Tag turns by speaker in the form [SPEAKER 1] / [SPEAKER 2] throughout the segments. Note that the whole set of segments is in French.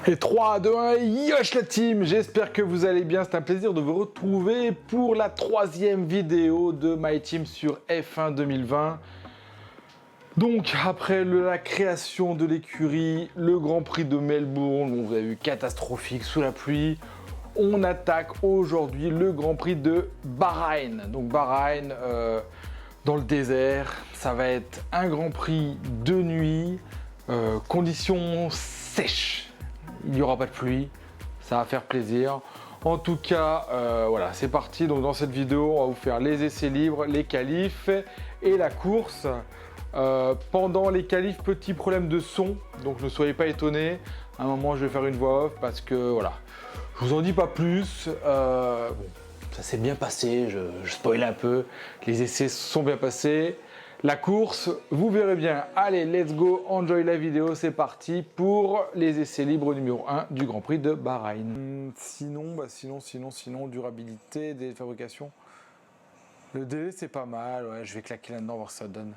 [SPEAKER 1] Et 3, 2, 1, yosh la team, j'espère que vous allez bien, c'est un plaisir de vous retrouver pour la 3e vidéo de My Team sur F1 2020. Donc après la création de l'écurie, le Grand Prix de Melbourne, bon, vous avez vu catastrophique sous la pluie, on attaque aujourd'hui le Grand Prix de Bahreïn. Donc Bahreïn dans le désert, ça va être un Grand Prix de nuit, conditions sèches. Il n'y aura pas de pluie, ça va faire plaisir. En tout cas, voilà, c'est parti. Donc dans cette vidéo, on va vous faire les essais libres, les qualifs et la course. Pendant les qualifs, petit problème de son, donc ne soyez pas étonnés. À un moment, je vais faire une voix off parce que voilà, je vous en dis pas plus. Bon, ça s'est bien passé, je spoil un peu. Les essais sont bien passés. La course, vous verrez bien. Allez, let's go, enjoy la vidéo, c'est parti pour les essais libres numéro 1 du Grand Prix de Bahreïn. Sinon, durabilité, délai de fabrication. Le délai, c'est pas mal, ouais, je vais claquer là-dedans, voir ce que ça donne.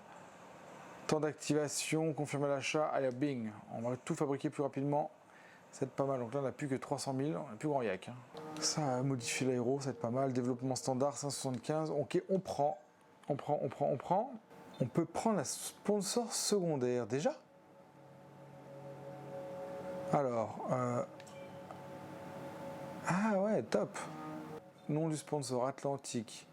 [SPEAKER 1] Temps d'activation, confirmer l'achat, allez, bing, on va tout fabriquer plus rapidement. Ça va être pas mal, donc là on n'a plus que 300 000, on n'a plus grand yak. Hein. Ça, modifier l'aéro, ça va être pas mal. Développement standard, 575, ok, on prend. On peut prendre la sponsor secondaire, déjà. Alors, ah ouais, top. Nom du sponsor, Atlantique.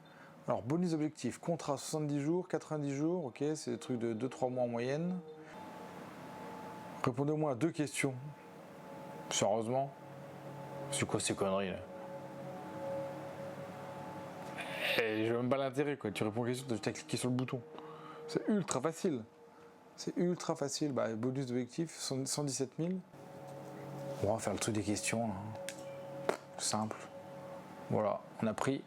[SPEAKER 1] Alors, bonus objectif, contrat 70 jours, 90 jours, ok, c'est des trucs de 2-3 mois en moyenne. Répondez au moins à 2 questions. Sérieusement. C'est quoi ces conneries là? Je vois même pas l'intérêt quoi, tu réponds aux questions, tu as cliqué sur le bouton. C'est ultra facile. C'est ultra facile. Bah, bonus d'objectif, 117 000. On va faire le truc des questions. Là. Simple. Voilà, on a pris.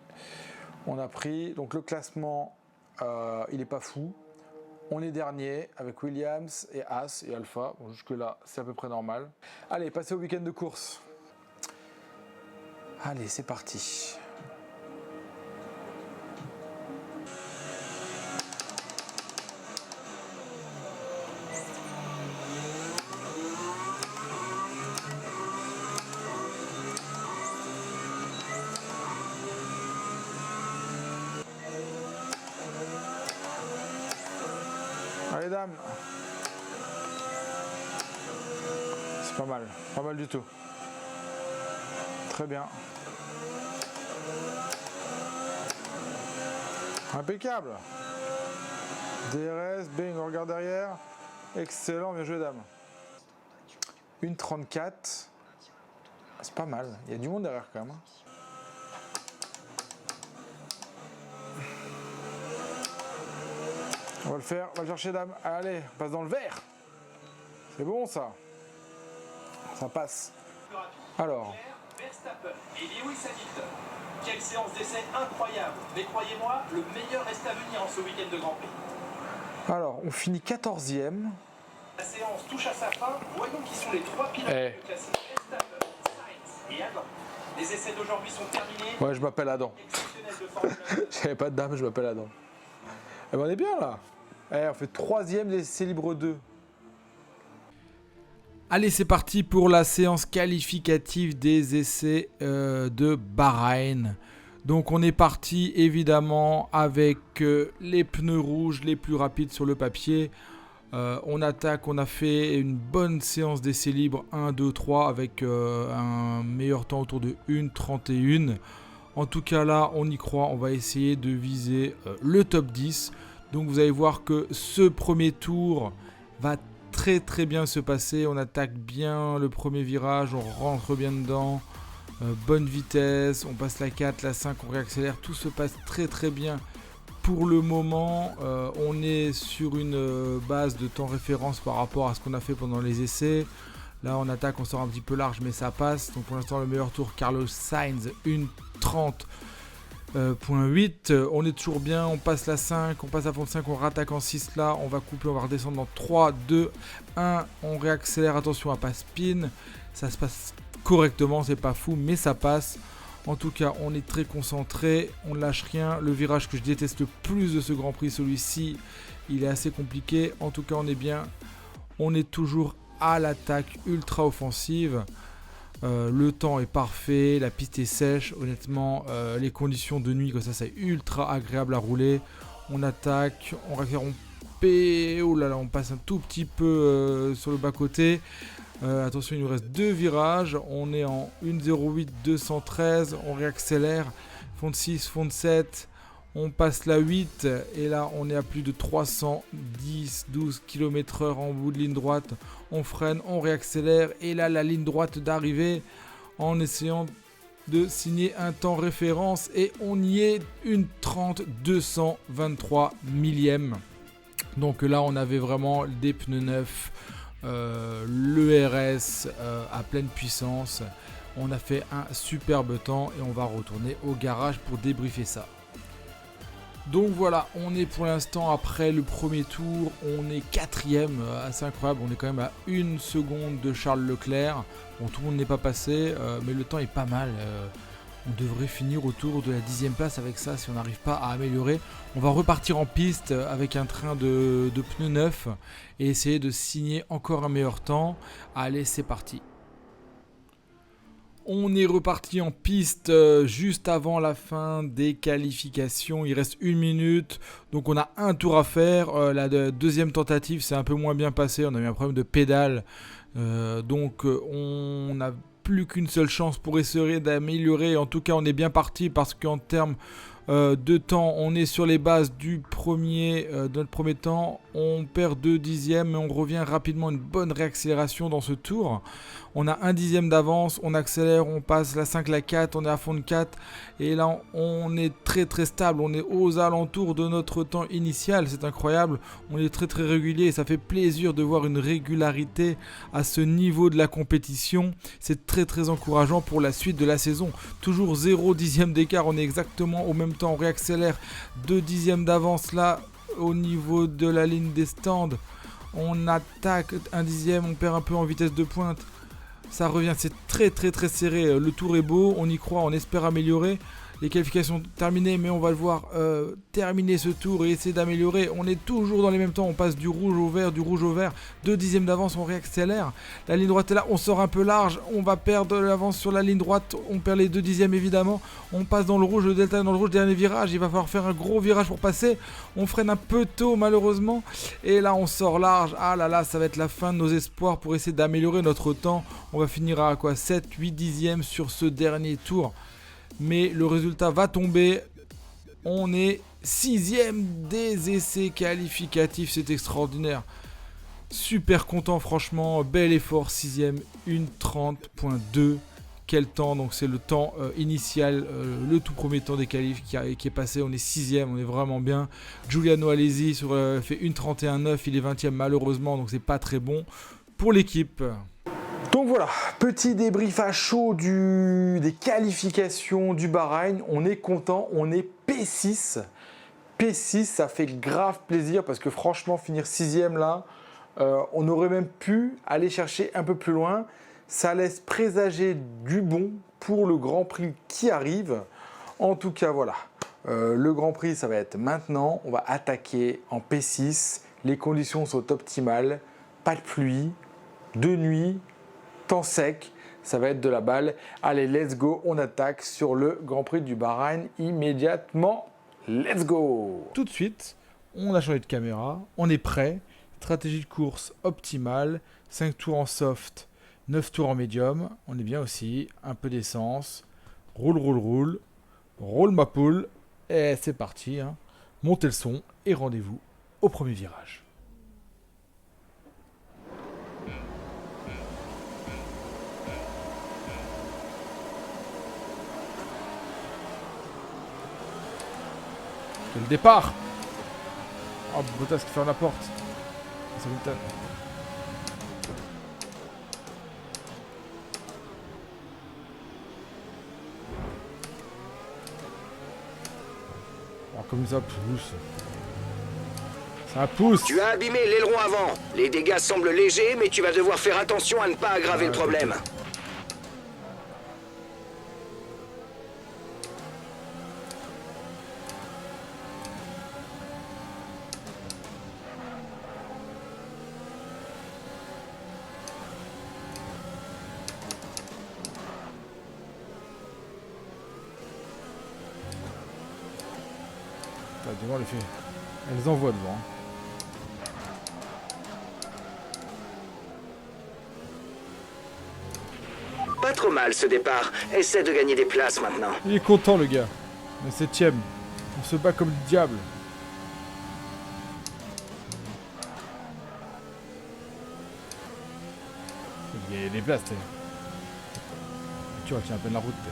[SPEAKER 1] Donc le classement, il n'est pas fou. On est dernier avec Williams et Haas et Alpha. Bon, jusque-là, c'est à peu près normal. Allez, passez au week-end de course. Allez, c'est parti. Allez dames, c'est pas mal du tout. Très bien. Impeccable. DRS, bing, on regarde derrière. Excellent, bien joué dames. 1,34. C'est pas mal, il y a du monde derrière quand même. On va le faire, on va le chercher dame. Allez, on passe dans le vert. C'est bon ça. Ça passe. Alors.
[SPEAKER 2] Verstappen et Lewis Hamilton. Quelle séance d'essai incroyable. Mais croyez-moi, le meilleur reste à venir en ce week-end de Grand Prix.
[SPEAKER 1] Alors, on finit 14e.
[SPEAKER 2] La séance touche à sa fin. Voyons qui sont les 3 pilotes du classique Verstappen, Sainz et Adam. Les essais d'aujourd'hui sont terminés.
[SPEAKER 1] Ouais, je m'appelle Adam. J'avais pas de dame, je m'appelle Adam. Eh ben, on est bien là. On fait 3e des essais libres 2.
[SPEAKER 3] Allez, c'est parti pour la séance qualificative des essais de Bahreïn. Donc on est parti évidemment avec les pneus rouges les plus rapides sur le papier. On attaque, on a fait une bonne séance d'essais libres 1, 2, 3 avec un meilleur temps autour de 1,31. En tout cas là, on y croit, on va essayer de viser le top 10. Donc vous allez voir que ce premier tour va très bien se passer. On attaque bien le premier virage, on rentre bien dedans. Bonne vitesse, on passe la 4, la 5, on réaccélère. Tout se passe très bien pour le moment. On est sur une base de temps référence par rapport à ce qu'on a fait pendant les essais. Là on attaque, on sort un petit peu large mais ça passe. Donc pour l'instant le meilleur tour, Carlos Sainz, 1,30. .8, on est toujours bien, on passe la 5, on passe à fond de 5, on rattaque en 6 là, on va couper, on va redescendre dans 3, 2, 1, on réaccélère, attention à pas spin, ça se passe correctement, c'est pas fou mais ça passe. En tout cas on est très concentré, on ne lâche rien, le virage que je déteste le plus de ce Grand Prix, celui-ci, il est assez compliqué, en tout cas on est bien, on est toujours à l'attaque ultra offensive. Le temps est parfait, la piste est sèche. Honnêtement, les conditions de nuit, comme ça, c'est ultra agréable à rouler. On attaque, on récupère, oh là là, on passe un tout petit peu sur le bas-côté. Attention, il nous reste 2 virages. On est en 1,08 213. On réaccélère. Fond de 6, fond de 7. On passe la 8. Et là, on est à plus de 310-12 km/h en bout de ligne droite. On freine, on réaccélère. Et là, la ligne droite d'arrivée en essayant de signer un temps référence. Et on y est, une 30 223 millième. Donc là, on avait vraiment des pneus neufs. L'ERS à pleine puissance. On a fait un superbe temps et on va retourner au garage pour débriefer ça. Donc voilà, on est pour l'instant après le premier tour, on est 4ème, assez incroyable, on est quand même à 1 seconde de Charles Leclerc. Bon, tout le monde n'est pas passé, mais le temps est pas mal. On devrait finir autour de la 10ème place avec ça si on n'arrive pas à améliorer. On va repartir en piste avec un train de pneus neufs et essayer de signer encore un meilleur temps. Allez, c'est parti. On est reparti en piste juste avant la fin des qualifications. Il reste 1 minute, donc on a un tour à faire. La deuxième tentative, c'est un peu moins bien passé. On a eu un problème de pédale, donc on a plus qu'une seule chance pour essayer d'améliorer. En tout cas, on est bien parti parce qu'en termes de temps, on est sur les bases de notre premier temps. On perd 2 dixièmes, mais on revient rapidement, une bonne réaccélération dans ce tour. On a 1 dixième d'avance, on accélère, on passe la 5, la 4, on est à fond de 4. Et là, on est très très stable, on est aux alentours de notre temps initial, c'est incroyable. On est très très régulier et ça fait plaisir de voir une régularité à ce niveau de la compétition. C'est très très encourageant pour la suite de la saison. Toujours 0 dixième d'écart, on est exactement au même temps, on réaccélère 2 dixièmes d'avance là au niveau de la ligne des stands. On attaque 1 dixième, on perd un peu en vitesse de pointe. Ça revient, c'est très très très serré. Le tour est beau, on y croit, on espère améliorer. Les qualifications terminées, mais on va le voir terminer ce tour et essayer d'améliorer. On est toujours dans les mêmes temps, on passe du rouge au vert, 2 dixièmes d'avance, on réaccélère. La ligne droite est là, on sort un peu large, on va perdre l'avance sur la ligne droite, on perd les 2 dixièmes évidemment. On passe dans le rouge, le delta dans le rouge, dernier virage, il va falloir faire un gros virage pour passer. On freine un peu tôt malheureusement. Et là on sort large, ah là là, ça va être la fin de nos espoirs pour essayer d'améliorer notre temps. On va finir à quoi, 7-8 dixièmes sur ce dernier tour. Mais le résultat va tomber. On est 6ème des essais qualificatifs, c'est extraordinaire. Super content franchement, bel effort, 6ème, 1:30.2. Quel temps, donc c'est le temps initial, le tout premier temps des qualifs qui est passé. On est 6ème, on est vraiment bien. Giuliano Alesi fait 1:31.9, il est 20ème malheureusement, donc c'est pas très bon pour l'équipe.
[SPEAKER 1] Donc voilà, petit débrief à chaud des qualifications du Bahreïn. On est content, on est P6. P6, ça fait grave plaisir parce que franchement, finir 6ème là, on aurait même pu aller chercher un peu plus loin. Ça laisse présager du bon pour le Grand Prix qui arrive. En tout cas, voilà, le Grand Prix, ça va être maintenant. On va attaquer en P6. Les conditions sont optimales. Pas de pluie, de nuit. Temps sec, ça va être de la balle. Allez, let's go, on attaque sur le Grand Prix du Bahreïn immédiatement. Let's go!
[SPEAKER 3] Tout de suite, on a changé de caméra, on est prêt. Stratégie de course optimale, 5 tours en soft, 9 tours en médium. On est bien aussi, un peu d'essence. Roule ma poule. Et c'est parti, hein. Montez le son et rendez-vous au premier virage. Le départ. Oh, Bottas qui ferme la porte. Ça m'étonne. Oh, comme ça pousse. Ça pousse.
[SPEAKER 4] Tu as abîmé l'aileron avant. Les dégâts semblent légers, mais tu vas devoir faire attention à ne pas aggraver le problème.
[SPEAKER 3] devant, elle fait... Elles envoient devant.
[SPEAKER 4] Pas trop mal ce départ. Essaie de gagner des places maintenant.
[SPEAKER 3] Il est content le gars. On est 7ème. On se bat comme le diable. Il y a des places, t'es. Tu vois, tiens à peine la route, t'es.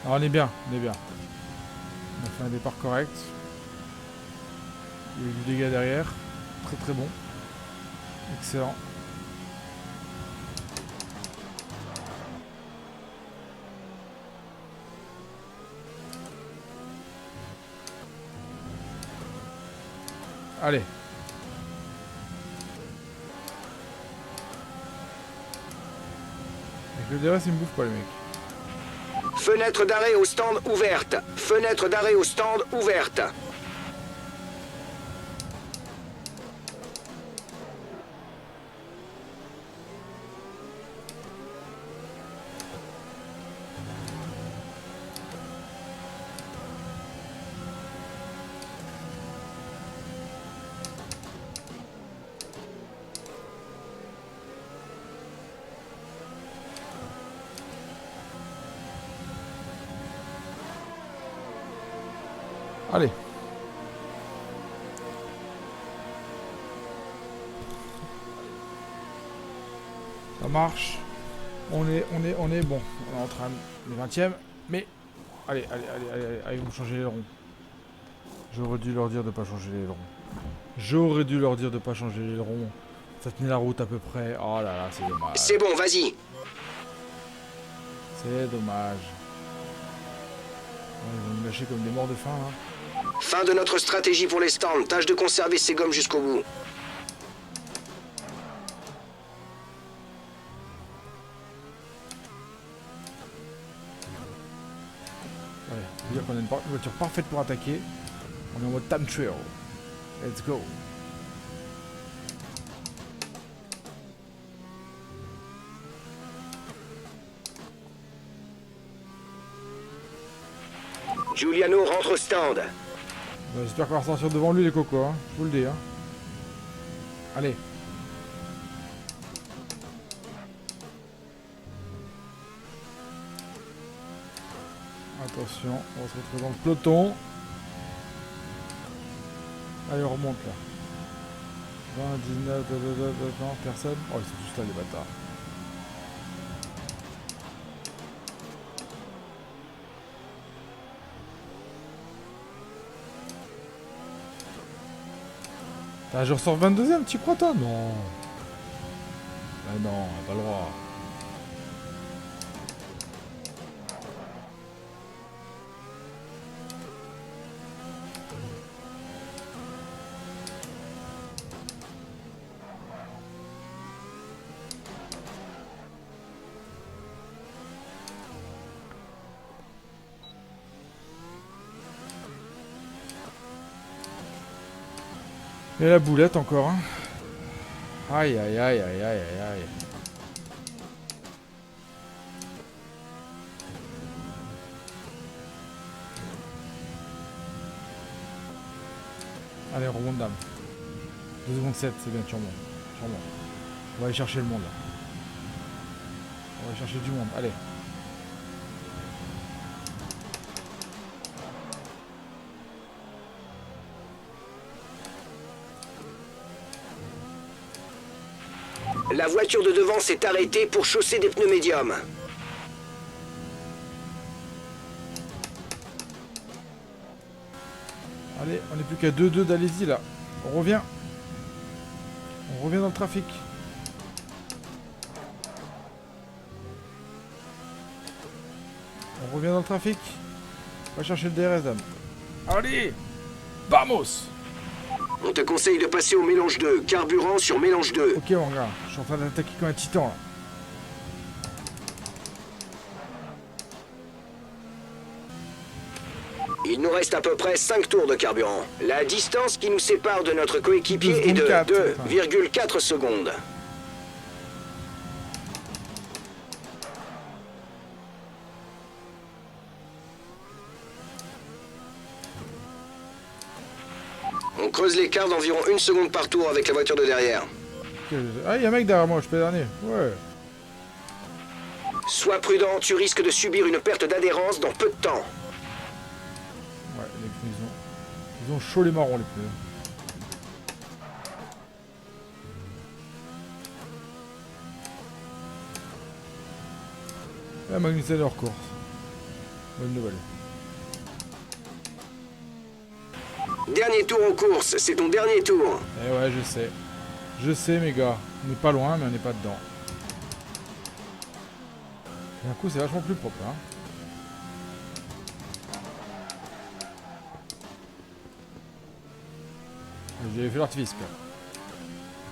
[SPEAKER 3] Alors, on est bien, on est bien. On a fait un départ correct. Il y a eu du dégât derrière. Très très bon. Excellent. Allez. Avec le DRS, il me bouffe pas les mecs.
[SPEAKER 4] Fenêtre d'arrêt au stand ouverte. Fenêtre d'arrêt au stand ouverte.
[SPEAKER 3] Allez. Ça marche. On est bon. On est en train de 20ème. Mais. Allez, ils vont changer les ailerons. J'aurais dû leur dire de pas changer les ailerons. J'aurais dû leur dire de pas changer les ailerons. Ça tenait la route à peu près. Oh là là, c'est dommage.
[SPEAKER 4] C'est bon, vas-y.
[SPEAKER 3] C'est dommage. Ouais, ils vont me lâcher comme des morts de faim là.
[SPEAKER 4] Fin de notre stratégie pour les stands. Tâche de conserver ces gommes jusqu'au bout.
[SPEAKER 3] Allez, on va dire qu'on a une voiture parfaite pour attaquer. On est en mode time trial. Let's go.
[SPEAKER 4] Giuliano rentre au stand.
[SPEAKER 3] J'espère qu'on va sortir devant lui les cocos, hein. Je vous le dis. Hein. Allez. Attention, on va se retrouver dans le peloton. Allez, on remonte là. 20, 19, non, personne. Oh, ils sont juste là les bâtards. Ah, je ressors 22ème, tu crois toi? Non. Ah non, on a pas le droit. Et la boulette encore, hein. Aïe aïe aïe aïe aïe aïe aïe. Allez, on remonte dame. 2 secondes 7, c'est bien, tu remontes. Tu remontes. On va aller chercher le monde là. On va aller chercher du monde, allez.
[SPEAKER 4] La voiture de devant s'est arrêtée pour chausser des pneus médiums.
[SPEAKER 3] Allez, on n'est plus qu'à 2-2 d'Alésie là. On revient. On revient dans le trafic. On revient dans le trafic. On va chercher le DRS, dame. Allez, vamos.
[SPEAKER 4] On te conseille de passer au mélange 2. Carburant sur mélange 2.
[SPEAKER 3] Ok mon gars, je suis en train d'attaquer comme un titan là.
[SPEAKER 4] Il nous reste à peu près 5 tours de carburant. La distance qui nous sépare de notre
[SPEAKER 3] 2
[SPEAKER 4] coéquipier est de
[SPEAKER 3] secondes 4,
[SPEAKER 4] 2,4 secondes. On creuse l'écart d'environ 1 seconde par tour avec la voiture de derrière.
[SPEAKER 3] Ah, il y a un mec derrière moi, je peux dernier. Ouais.
[SPEAKER 4] Sois prudent, tu risques de subir une perte d'adhérence dans peu de temps.
[SPEAKER 3] Ouais, les pneus, ils ont chaud les marrons, les pneus. Ah, Magnussen hors course. Bonne nouvelle.
[SPEAKER 4] Dernier tour en course, c'est ton dernier tour.
[SPEAKER 3] Eh ouais, je sais. Je sais, mes gars. On n'est pas loin, mais on n'est pas dedans. D'un coup, c'est vachement plus propre, hein. J'ai fait l'artifice, quoi.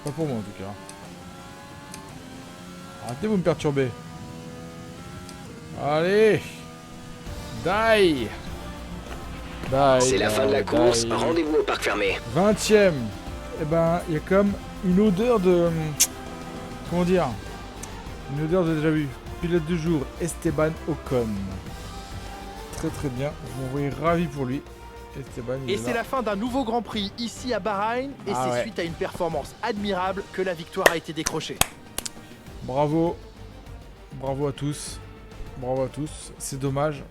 [SPEAKER 3] Pas pour moi, en tout cas. Arrêtez de vous me perturber. Allez. Die.
[SPEAKER 4] C'est la fin de la course, rendez-vous au parc fermé.
[SPEAKER 3] 20ème. Eh ben, il y a comme une odeur de... Comment dire? Une odeur de déjà vu. Pilote du jour, Esteban Ocon. Très très bien. Je m'envoie ravi pour lui. Esteban,
[SPEAKER 5] et c'est la fin d'un nouveau Grand Prix ici à Bahreïn. Et c'est suite à une performance admirable que la victoire a été décrochée.
[SPEAKER 3] Bravo. Bravo à tous. Bravo à tous. C'est dommage.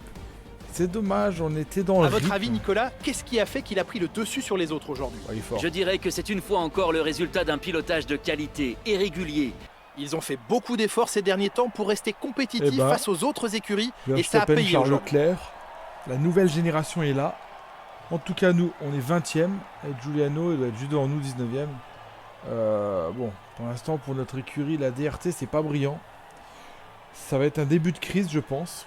[SPEAKER 3] C'est dommage, on était dans le
[SPEAKER 5] À votre
[SPEAKER 3] rythme.
[SPEAKER 5] avis, Nicolas, qu'est-ce qui a fait qu'il a pris le dessus sur les autres aujourd'hui?
[SPEAKER 3] Oh, il est fort.
[SPEAKER 6] Je dirais que c'est une fois encore le résultat d'un pilotage de qualité et régulier.
[SPEAKER 5] Ils ont fait beaucoup d'efforts ces derniers temps pour rester compétitifs
[SPEAKER 3] Eh ben,
[SPEAKER 5] face aux autres écuries. Et ça a
[SPEAKER 3] Verstappen,
[SPEAKER 5] payé
[SPEAKER 3] Charles
[SPEAKER 5] aujourd'hui.
[SPEAKER 3] Leclerc. La nouvelle génération est là. En tout cas, nous, on est 20ème. Et Giuliano, il doit être juste devant nous, 19ème. Bon, pour l'instant, pour notre écurie, la DRT, c'est pas brillant. Ça va être un début de crise, je pense.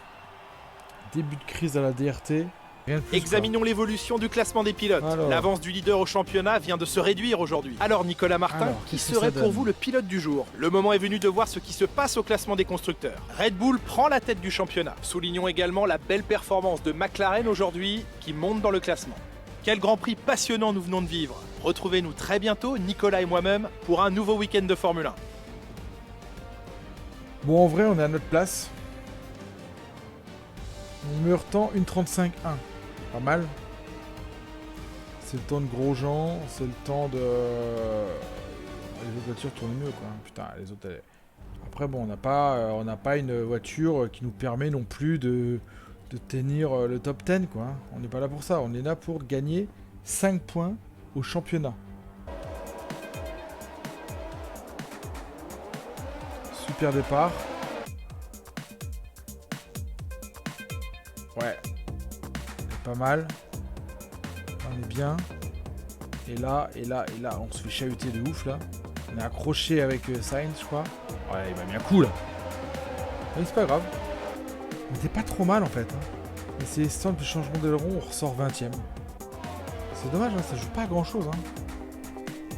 [SPEAKER 3] Début de crise à la DRT. Rien de plus,
[SPEAKER 5] Examinons l'évolution du classement des pilotes.
[SPEAKER 3] Alors.
[SPEAKER 5] L'avance du leader au championnat vient de se réduire aujourd'hui. Alors Nicolas Martin,
[SPEAKER 3] Alors,
[SPEAKER 5] qui
[SPEAKER 3] qu'est-ce que
[SPEAKER 5] serait
[SPEAKER 3] ça
[SPEAKER 5] pour
[SPEAKER 3] donne
[SPEAKER 5] vous le pilote du jour? Le moment est venu de voir ce qui se passe au classement des constructeurs. Red Bull prend la tête du championnat. Soulignons également la belle performance de McLaren aujourd'hui, qui monte dans le classement. Quel Grand Prix passionnant nous venons de vivre. Retrouvez-nous très bientôt, Nicolas et moi-même, pour un nouveau week-end de Formule 1.
[SPEAKER 3] Bon, en vrai, on est à notre place. Mon meilleur temps, 1:35.1. Pas mal. C'est le temps de Grosjean, c'est le temps de... Les autres voitures tournent mieux, quoi. Putain, les autres... Après, bon, on n'a pas une voiture qui nous permet non plus de tenir le top 10, quoi. On n'est pas là pour ça. On est là pour gagner 5 points au championnat. Super départ. Ouais. C'est pas mal. On est bien. Et là, on se fait chahuter de ouf là. On est accroché avec Sainz, je crois. Ouais, il m'a mis un coup là. Mais c'est pas grave. On était pas trop mal en fait. Hein. Et c'est simple de changement d'aileron, on ressort 20ème. C'est dommage, hein, ça joue pas à grand chose. Hein.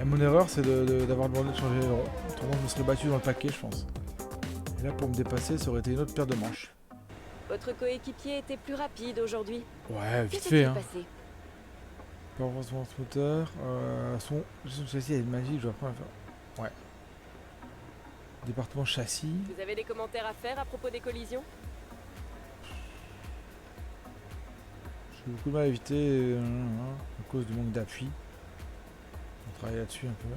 [SPEAKER 3] Et mon erreur, c'est d'avoir demandé de changer d'aileron. Autrement, je me serais battu dans le paquet, je pense. Et là, pour me dépasser, ça aurait été une autre paire de manches.
[SPEAKER 7] Votre coéquipier était plus rapide aujourd'hui.
[SPEAKER 3] Ouais, vite
[SPEAKER 7] Que
[SPEAKER 3] fait.
[SPEAKER 7] s'est-il
[SPEAKER 3] Hein.
[SPEAKER 7] passé?
[SPEAKER 3] Performance moteur. Son châssis, elle est magique, je vais apprendre à faire. Ouais. Département châssis.
[SPEAKER 7] Vous avez des commentaires à faire à propos des collisions?
[SPEAKER 3] J'ai beaucoup de mal à éviter à cause du manque d'appui. On travaille là-dessus un peu.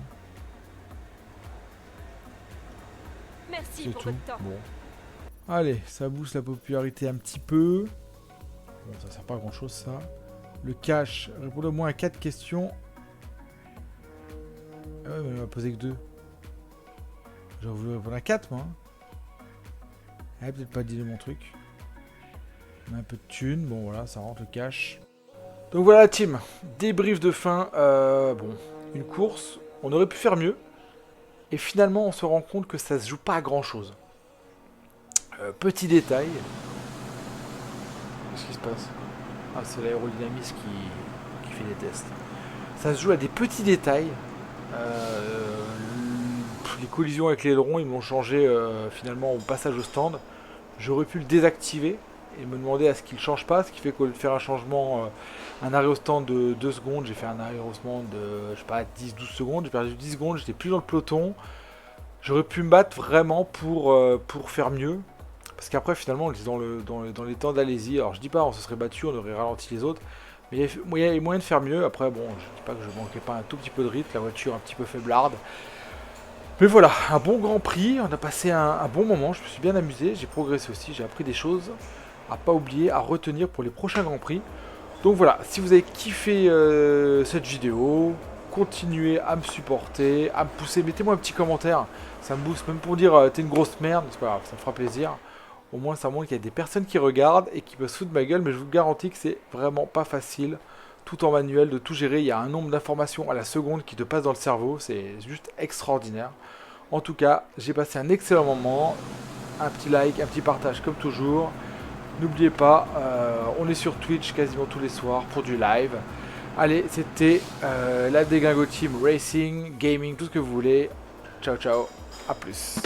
[SPEAKER 7] Merci
[SPEAKER 3] C'est
[SPEAKER 7] pour
[SPEAKER 3] tout.
[SPEAKER 7] votre temps.
[SPEAKER 3] Bon. Allez, ça booste la popularité un petit peu. Bon, ça sert pas à grand chose ça. Le cash, répondez au moins à 4 questions. Ah ouais, mais on m'a posé que 2. J'aurais voulu répondre à 4 moi. Ah, peut-être pas dealer mon truc. On a un peu de thunes, bon voilà, ça rentre le cash. Donc voilà la team, débrief de fin. Bon, une course, on aurait pu faire mieux. Et finalement, on se rend compte que ça se joue pas à grand chose. Petit détail. Qu'est-ce qui se passe? Ah, c'est l'aérodynamisme qui fait des tests. Ça se joue à des petits détails. Les collisions avec l'aileron, ils m'ont changé finalement au passage au stand. J'aurais pu le désactiver et me demander à ce qu'il ne change pas, ce qui fait qu'au lieu de faire un changement, un arrêt au stand de 2 secondes, j'ai fait un arrêt au stand de, je sais pas, 10-12 secondes, j'ai perdu 10 secondes, j'étais plus dans le peloton. J'aurais pu me battre vraiment pour faire mieux. Parce qu'après, finalement, dans les temps d'Alésie, alors je dis pas on se serait battu, on aurait ralenti les autres, mais il y a moyen de faire mieux. Après, bon, je dis pas que je manquais pas un tout petit peu de rythme, la voiture un petit peu faiblarde. Mais voilà, un bon Grand Prix, on a passé un bon moment, je me suis bien amusé, j'ai progressé aussi, j'ai appris des choses à pas oublier, à retenir pour les prochains Grands Prix. Donc voilà, si vous avez kiffé cette vidéo, continuez à me supporter, à me pousser, mettez-moi un petit commentaire, ça me booste, même pour dire t'es une grosse merde, c'est pas grave, ça me fera plaisir. Au moins ça montre qu'il y a des personnes qui regardent et qui peuvent se foutre de ma gueule, mais je vous garantis que c'est vraiment pas facile, tout en manuel, de tout gérer. Il y a un nombre d'informations à la seconde qui te passe dans le cerveau, c'est juste extraordinaire. En tout cas, j'ai passé un excellent moment, un petit like, un petit partage comme toujours. N'oubliez pas, on est sur Twitch quasiment tous les soirs pour du live. Allez, c'était la Déglingo Team Racing, Gaming, tout ce que vous voulez. Ciao, ciao, à plus.